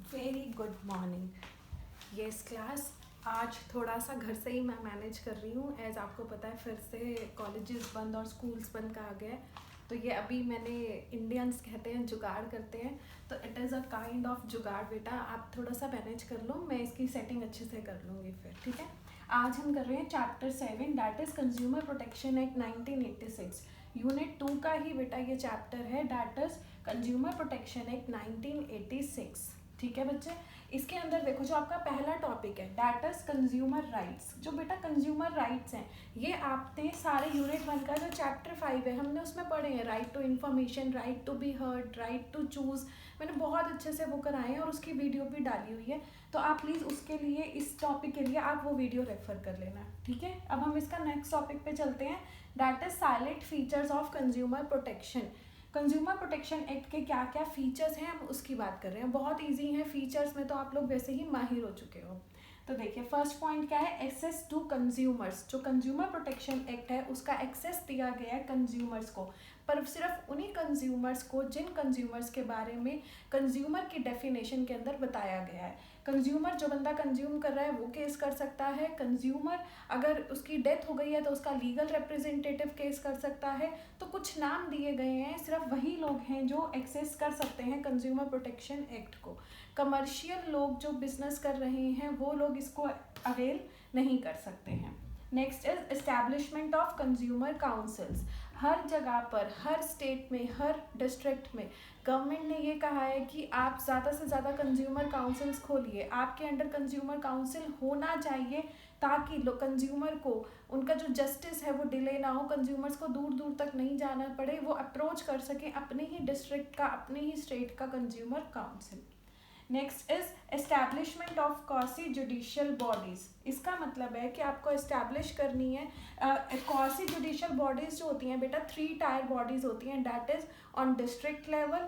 Very good morning. Yes class, आज थोड़ा सा घर से ही मैं मैनेज कर रही हूँ। एज आपको पता है फिर से कॉलेजेस बंद और स्कूल्स बंद कहा गया है, तो ये अभी मैंने इंडियंस कहते हैं जुगाड़ करते हैं, तो it is a kind of जुगाड़। बेटा आप थोड़ा सा मैनेज कर लो, मैं इसकी सेटिंग अच्छे से कर लूँगी फिर, ठीक है। आज हम कर रहे हैं chapter 7, that is consumer protection act 1986। Unit 2 का ही बेटा ये चैप्टर है, that is consumer protection act 1986। ठीक है बच्चे, इसके अंदर देखो जो आपका पहला टॉपिक है डैट इज कंज्यूमर राइट्स। जो बेटा कंज्यूमर राइट्स हैं ये आपने सारे यूनिट 1 का जो चैप्टर 5 है हमने उसमें पढ़े हैं। Right to information, right to be heard, right to choose, मैंने बहुत अच्छे से वो कराए हैं और उसकी वीडियो भी डाली हुई है, तो आप प्लीज़ उसके लिए, इस टॉपिक के लिए आप वो वीडियो रेफर कर लेना, ठीक है। अब हम इसका नेक्स्ट टॉपिक पे चलते हैं, that is salient features of consumer protection. Consumer protection act के क्या क्या फीचर्स हैं हम उसकी बात कर रहे हैं। बहुत इजी है, फीचर्स में तो आप लोग वैसे ही माहिर हो चुके हो। तो देखिए फर्स्ट पॉइंट क्या है, एक्सेस टू कंज्यूमर्स। जो कंज्यूमर प्रोटेक्शन एक्ट है उसका एक्सेस दिया गया है कंज्यूमर्स को, पर सिर्फ उन्हीं कंज्यूमर्स को जिन कंज्यूमर्स के बारे में कंज्यूमर की डेफिनेशन के अंदर बताया गया है। कंज्यूमर जो बंदा कंज्यूम कर रहा है वो केस कर सकता है। कंज्यूमर अगर उसकी डेथ हो गई है तो उसका लीगल रिप्रेजेंटेटिव केस कर सकता है। तो कुछ नाम दिए गए हैं, सिर्फ वही लोग हैं जो एक्सेस कर सकते हैं कंज्यूमर प्रोटेक्शन एक्ट को। कमर्शियल लोग जो बिजनेस कर रहे हैं वो लोग इसको अवेल नहीं कर सकते हैं। Next is establishment of consumer councils. हर जगह पर, हर स्टेट में, हर डिस्ट्रिक्ट में गवर्नमेंट ने ये कहा है कि आप ज़्यादा से ज़्यादा कंज्यूमर काउंसिल्स खोलिए। आपके अंडर कंज्यूमर काउंसिल होना चाहिए ताकि कंज्यूमर को उनका जो जस्टिस है वो डिले ना हो, कंज्यूमर्स को दूर दूर तक नहीं जाना पड़े, वो अप्रोच कर सकें अपने ही डिस्ट्रिक्ट का, अपने ही स्टेट का consumer council. Next is establishment of quasi judicial bodies. इसका मतलब है कि आपको एस्टैब्लिश करनी है क्वासी जुडिशियल बॉडीज जो होती हैं बेटा 3 टायर बॉडीज होती हैं, that is on district level,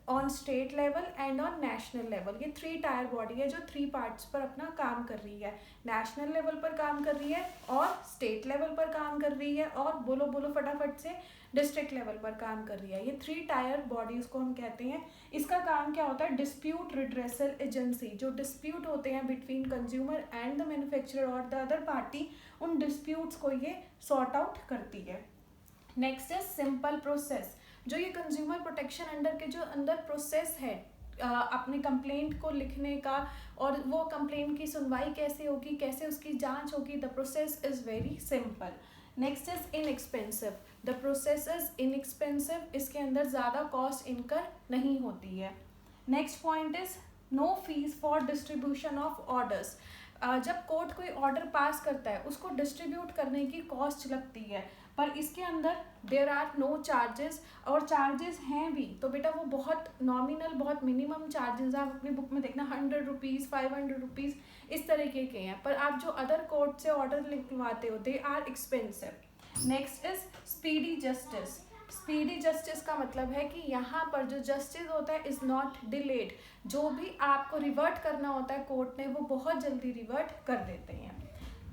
on state level and on national level. ये 3 टायर बॉडी है जो 3 पार्ट्स पर अपना काम कर रही है। नेशनल लेवल पर काम कर रही है और स्टेट लेवल पर काम कर रही है और बोलो बोलो फटाफट से डिस्ट्रिक्ट लेवल पर काम कर रही है। ये 3 टायर बॉडीज को हम कहते हैं। इसका काम क्या होता है, डिस्प्यूट रिड्रेसल एजेंसी। जो डिस्प्यूट होते हैं between consumer and the manufacturer और द अदर पार्टी, उन डिस्प्यूट्स को ये सॉर्ट आउट करती है। Next is simple process. जो ये कंज्यूमर प्रोटेक्शन अंडर के जो अंदर प्रोसेस है अपने कंप्लेंट को लिखने का और वो कंप्लेंट की सुनवाई कैसे होगी, कैसे उसकी जांच होगी, the process is very simple. Next is inexpensive. The process is inexpensive, इसके अंदर ज़्यादा कॉस्ट इनकर नहीं होती है। Next point is no fees for distribution of orders. जब कोर्ट कोई ऑर्डर पास करता है उसको डिस्ट्रीब्यूट करने की कॉस्ट लगती है, पर इसके अंदर देयर आर नो चार्जेस, और चार्जेस हैं भी तो बेटा वो बहुत नॉमिनल, बहुत मिनिमम चार्जेस आप अपनी बुक में देखना, 100 रुपीज़, 500 रुपीज़ इस तरीके के हैं, पर आप जो अदर कोर्ट से ऑर्डर लिखवाते हो they are expensive. Next is speedy justice. Speedy justice का मतलब है कि यहाँ पर जो जस्टिस होता है इज़ नॉट डिलेड। जो भी आपको रिवर्ट करना होता है कोर्ट ने वो बहुत जल्दी रिवर्ट कर देते हैं।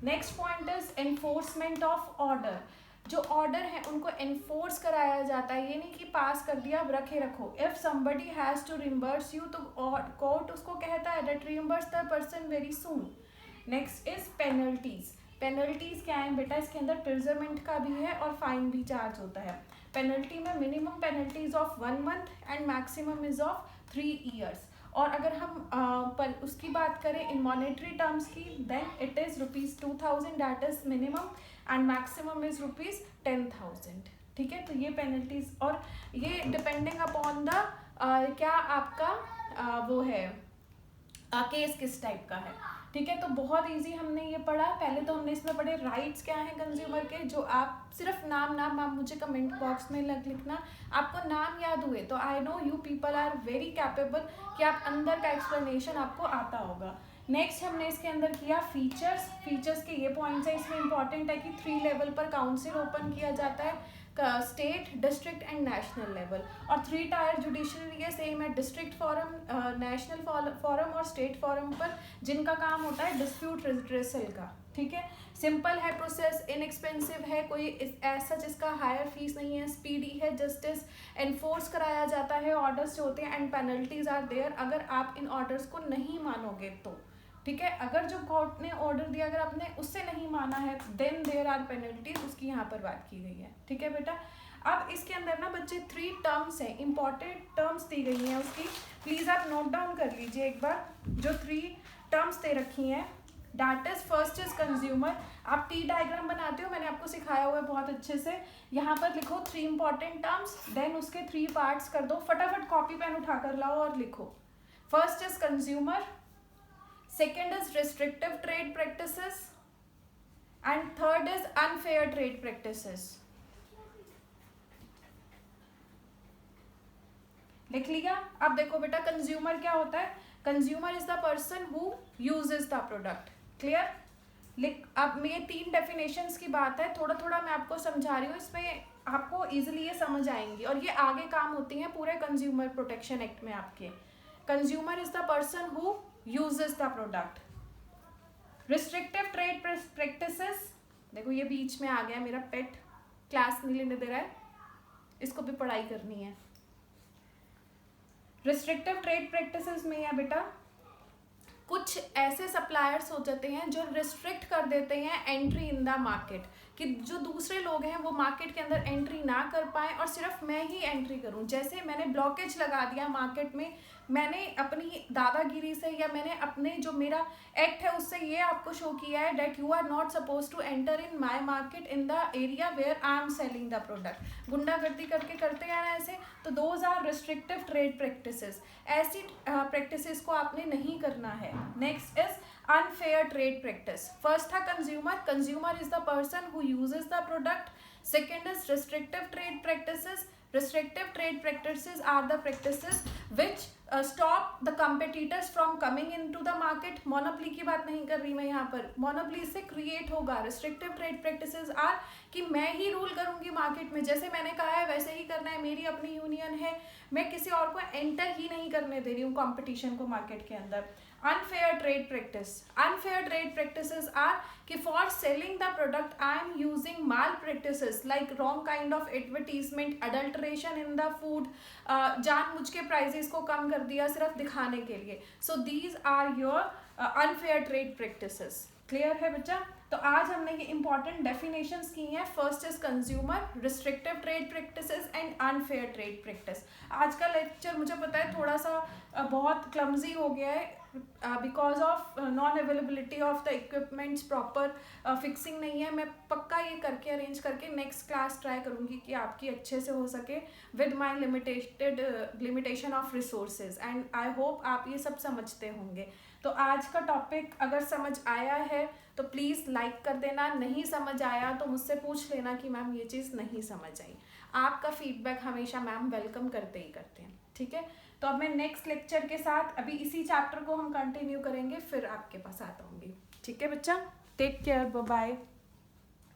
Next point is enforcement of order. जो ऑर्डर है उनको एनफोर्स कराया जाता है, ये नहीं कि पास कर दिया अब रखे रखो। If somebody has to reimburse you तो कोर्ट उसको कहता है that reimburse the person very soon. Next is penalties. Penalties क्या है बेटा, इसके अंदर प्रिजर्मेंट का भी है और फाइन भी चार्ज होता है। पेनल्टी में minimum penalties of 1 month and maximum is of 3 years. और अगर हम पर उसकी बात करें इन मॉनेटरी टर्म्स की, then it is ₹2000 that is minimum and maximum is ₹10,000। ठीक है, तो ये पेनल्टीज, और ये डिपेंडिंग अपॉन द क्या आपका वो है केस किस टाइप का है। ठीक है, तो बहुत इजी हमने ये पढ़ा। पहले तो हमने इसमें पढ़े राइट्स क्या हैं कंज्यूमर के, जो आप सिर्फ नाम आप मुझे कमेंट बॉक्स में लिखना। आपको नाम याद हुए तो I know you people are very capable कि आप अंदर का एक्सप्लेनेशन आपको आता होगा। नेक्स्ट हमने इसके अंदर किया फीचर्स। फीचर्स के ये पॉइंट्स हैं, इसमें इंपॉर्टेंट है कि 3 लेवल पर काउंसिल ओपन किया जाता है। State, district and national level. और 3 टायर जुडिशरी ये सेम है, डिस्ट्रिक्ट फॉरम, नेशनल फॉरम और स्टेट फॉरम पर, जिनका काम होता है डिस्प्यूट रिड्रेसल का। ठीक है, सिंपल है प्रोसेस, इनएक्सपेंसिव है, कोई ऐसा जिसका हायर फीस नहीं है, स्पीडी है, जस्टिस एनफोर्स कराया जाता है, ऑर्डर्स जो होते हैं एंड पेनल्टीज आर देयर अगर आप इन ऑर्डर्स को नहीं मानोगे तो। ठीक है, अगर जो कोर्ट ने ऑर्डर दिया अगर आपने उससे नहीं माना है देन देयर आर पेनल्टीज, उसकी यहाँ पर बात की गई है। ठीक है बेटा, अब इसके अंदर ना बच्चे 3 टर्म्स हैं, इंपॉर्टेंट टर्म्स दी गई हैं उसकी, प्लीज आप नोट डाउन कर लीजिए एक बार। जो 3 टर्म्स दे रखी हैं, that is first is consumer. आप टी डायग्राम बनाते हो, मैंने आपको सिखाया हुआ है बहुत अच्छे से, यहाँ पर लिखो 3 इंपॉर्टेंट टर्म्स, देन उसके 3 पार्ट्स कर दो, फटाफट कॉपी पेन उठा कर लाओ और लिखो। First is consumer, second is restrictive trade practices and third is unfair trade practices। लिख लिया? अब देखो बेटा कंज्यूमर क्या होता है, consumer is the person who uses the product. Clear? लिख, अब ये 3 डेफिनेशंस की बात है, थोड़ा थोड़ा मैं आपको समझा रही हूँ, इसमें आपको इजिली ये समझ आएंगी और ये आगे काम होती हैं पूरे कंज्यूमर प्रोटेक्शन एक्ट में आपके। Consumer is the person who uses the product। restrictive trade practices, देखो ये बीच में आ गया, मेरा पेट क्लास नहीं लेने दे रहा है, इसको भी पढ़ाई करनी है। restrictive trade practices में या बेटा कुछ ऐसे सप्लायर्स हो जाते हैं जो रिस्ट्रिक्ट कर देते हैं एंट्री इन द मार्केट, कि जो दूसरे लोग हैं वो मार्केट के अंदर एंट्री ना कर पाए और सिर्फ मैं ही एंट्री करूं। जैसे मैंने ब्लॉकेज लगा दिया मार्केट में, मैंने अपनी दादागिरी से या मैंने अपने जो मेरा एक्ट है उससे ये आपको शो किया है that you are not suppose to enter in my market in the area where I am selling the product. गुंडागर्दी करके करते हैं ना ऐसे, तो those are restrictive trade practices. ऐसी प्रैक्टिसेस को आपने नहीं करना है। Next is unfair trade practice। first था consumer is the person who uses the product। second is restrictive trade practices। restrictive trade practices are the practices which stop the competitors from coming into the market। monopoly की बात नहीं कर रही मैं यहाँ पर, monopoly से create होगा। restrictive trade practices are कि मैं ही रूल करूंगी मार्केट में, जैसे मैंने कहा है वैसे ही करना है, मेरी अपनी यूनियन है, मैं किसी और को एंटर ही नहीं करने दे रही हूँ कंपटीशन को मार्केट के अंदर। unfair trade practice, unfair trade practices are कि for selling the product I am using malpractices like wrong kind of advertisement, adulteration in the food, जानबूझ के प्राइसेस को कम कर दिया सिर्फ दिखाने के लिए। so these are your unfair trade practices। Clear है बच्चा? तो आज हमने ये इंपॉर्टेंट डेफिनेशंस की हैं। First is consumer, restrictive trade practices and unfair trade practice. आज का लेक्चर मुझे पता है थोड़ा सा बहुत क्लमजी हो गया है because of non availability of the equipments, proper fixing नहीं है। मैं पक्का ये करके अरेंज करके नेक्स्ट क्लास ट्राई करूँगी कि आपकी अच्छे से हो सके with my limitation of resources, and I hope आप ये सब समझते होंगे। तो आज का टॉपिक अगर समझ आया है तो प्लीज़ लाइक कर देना, नहीं समझ आया तो मुझसे पूछ लेना कि मैम ये चीज़ नहीं समझ आई। आपका फीडबैक हमेशा मैम वेलकम करते ही करते हैं। ठीक है, तो अब मैं नेक्स्ट लेक्चर के साथ अभी इसी चैप्टर को हम कंटिन्यू करेंगे, फिर आपके पास आता हूँ। ठीक है बच्चा, टेक केयर, बाय बाय।